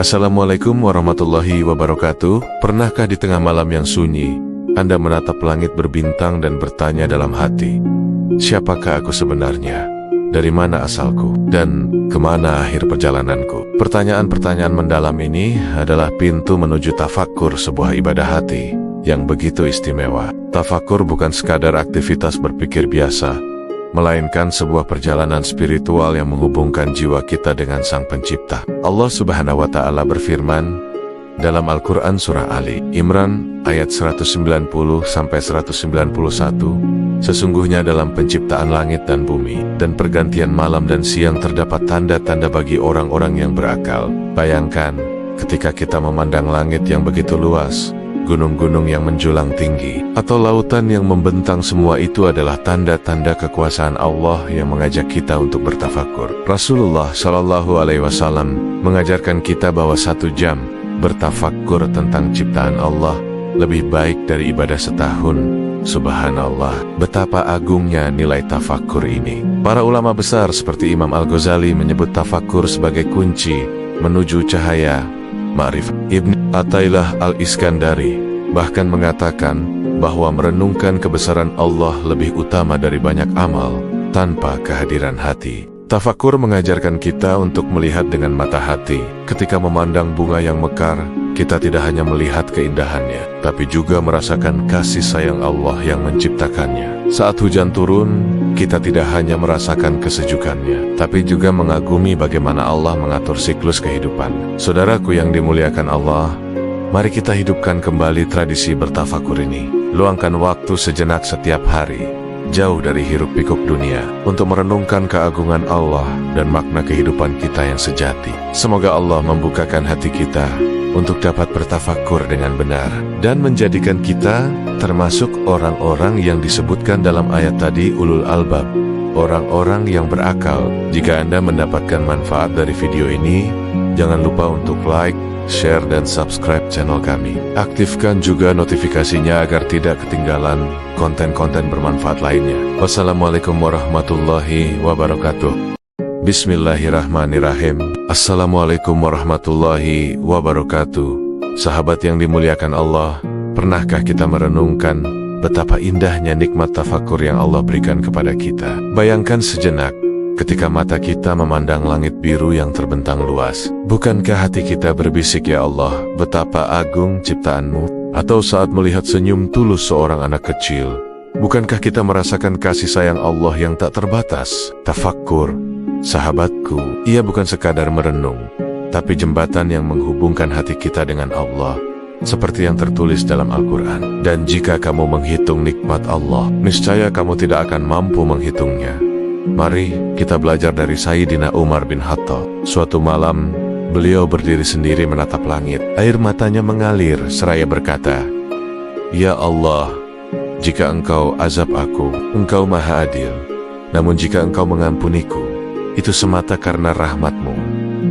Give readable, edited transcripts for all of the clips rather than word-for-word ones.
Assalamualaikum warahmatullahi wabarakatuh. Pernahkah di tengah malam yang sunyi, Anda menatap langit berbintang dan bertanya dalam hati, siapakah aku sebenarnya? Dari mana asalku? Dan kemana akhir perjalananku? Pertanyaan-pertanyaan mendalam ini adalah pintu menuju tafakkur, sebuah ibadah hati yang begitu istimewa. Tafakkur bukan sekadar aktivitas berpikir biasa, melainkan sebuah perjalanan spiritual yang menghubungkan jiwa kita dengan Sang Pencipta. Allah Subhanahu wa Ta'ala berfirman dalam Al-Quran Surah Ali Imran ayat 190-191, sesungguhnya dalam penciptaan langit dan bumi dan pergantian malam dan siang terdapat tanda-tanda bagi orang-orang yang berakal. Bayangkan ketika kita memandang langit yang begitu luas, gunung-gunung yang menjulang tinggi, atau lautan yang membentang, semua itu adalah tanda-tanda kekuasaan Allah yang mengajak kita untuk bertafakur. Rasulullah Shallallahu Alaihi Wasallam mengajarkan kita bahwa 1 jam bertafakur tentang ciptaan Allah lebih baik dari ibadah setahun. Subhanallah, betapa agungnya nilai tafakur ini. Para ulama besar seperti Imam Al-Ghazali menyebut tafakur sebagai kunci menuju cahaya ma'rifat. Ibn Athaillah Al-Iskandari bahkan mengatakan bahwa merenungkan kebesaran Allah lebih utama dari banyak amal tanpa kehadiran hati. Tafakur mengajarkan kita untuk melihat dengan mata hati. Ketika memandang bunga yang mekar, kita tidak hanya melihat keindahannya, tapi juga merasakan kasih sayang Allah yang menciptakannya. Saat hujan turun, kita tidak hanya merasakan kesejukannya, tapi juga mengagumi bagaimana Allah mengatur siklus kehidupan. Saudaraku yang dimuliakan Allah, mari kita hidupkan kembali tradisi bertafakur ini. Luangkan waktu sejenak setiap hari, jauh dari hiruk-pikuk dunia, untuk merenungkan keagungan Allah dan makna kehidupan kita yang sejati. Semoga Allah membukakan hati kita untuk dapat bertafakur dengan benar dan menjadikan kita termasuk orang-orang yang disebutkan dalam ayat tadi, ulul albab, orang-orang yang berakal. Jika Anda mendapatkan manfaat dari video ini, jangan lupa untuk like, share, dan subscribe channel kami. Aktifkan juga notifikasinya agar tidak ketinggalan konten-konten bermanfaat lainnya. Wassalamualaikum warahmatullahi wabarakatuh. Bismillahirrahmanirrahim. Assalamualaikum warahmatullahi wabarakatuh. Sahabat yang dimuliakan Allah, pernahkah kita merenungkan betapa indahnya nikmat tafakur yang Allah berikan kepada kita? Bayangkan sejenak ketika mata kita memandang langit biru yang terbentang luas. Bukankah hati kita berbisik, ya Allah, betapa agung ciptaan-Mu? Atau saat melihat senyum tulus seorang anak kecil, bukankah kita merasakan kasih sayang Allah yang tak terbatas? Tafakur, sahabatku, ia bukan sekadar merenung, tapi jembatan yang menghubungkan hati kita dengan Allah, seperti yang tertulis dalam Al-Quran. Dan jika kamu menghitung nikmat Allah, niscaya kamu tidak akan mampu menghitungnya. Mari kita belajar dari Sayyidina Umar bin Khattab. Suatu malam, beliau berdiri sendiri menatap langit. Air matanya mengalir seraya berkata, "Ya Allah, jika Engkau azab aku, Engkau maha adil. Namun jika Engkau mengampuniku, itu semata karena rahmat-Mu."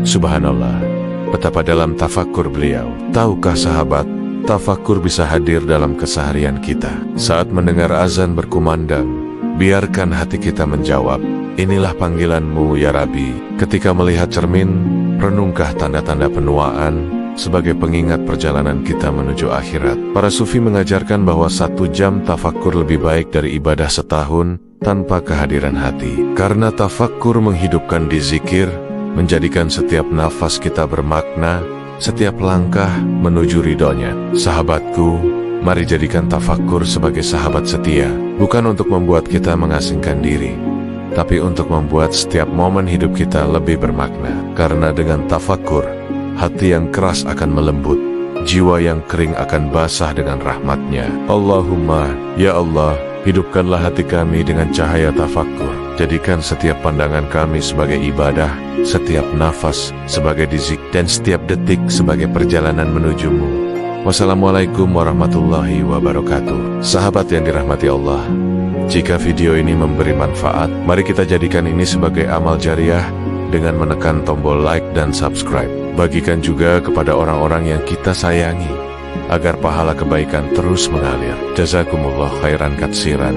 Subhanallah, betapa dalam tafakur beliau. Tahukah sahabat, tafakur bisa hadir dalam keseharian kita. Saat mendengar azan berkumandang, biarkan hati kita menjawab, "Inilah panggilan-Mu ya Rabbi." Ketika melihat cermin, renungkah tanda-tanda penuaan sebagai pengingat perjalanan kita menuju akhirat. Para sufi mengajarkan bahwa 1 jam tafakur lebih baik dari ibadah setahun tanpa kehadiran hati. Karena tafakur menghidupkan di zikir, menjadikan setiap nafas kita bermakna, setiap langkah menuju ridhonya. Sahabatku, mari jadikan tafakur sebagai sahabat setia, bukan untuk membuat kita mengasingkan diri, tapi untuk membuat setiap momen hidup kita lebih bermakna. Karena dengan tafakur, hati yang keras akan melembut, jiwa yang kering akan basah dengan rahmat-Nya. Allahumma, ya Allah, hidupkanlah hati kami dengan cahaya tafakur. Jadikan setiap pandangan kami sebagai ibadah, setiap nafas sebagai dizik, dan setiap detik sebagai perjalanan menuju-Mu. Wassalamualaikum warahmatullahi wabarakatuh. Sahabat yang dirahmati Allah, jika video ini memberi manfaat, mari kita jadikan ini sebagai amal jariah dengan menekan tombol like dan subscribe. Bagikan juga kepada orang-orang yang kita sayangi, agar pahala kebaikan terus mengalir. Jazakumullah khairan katsiran.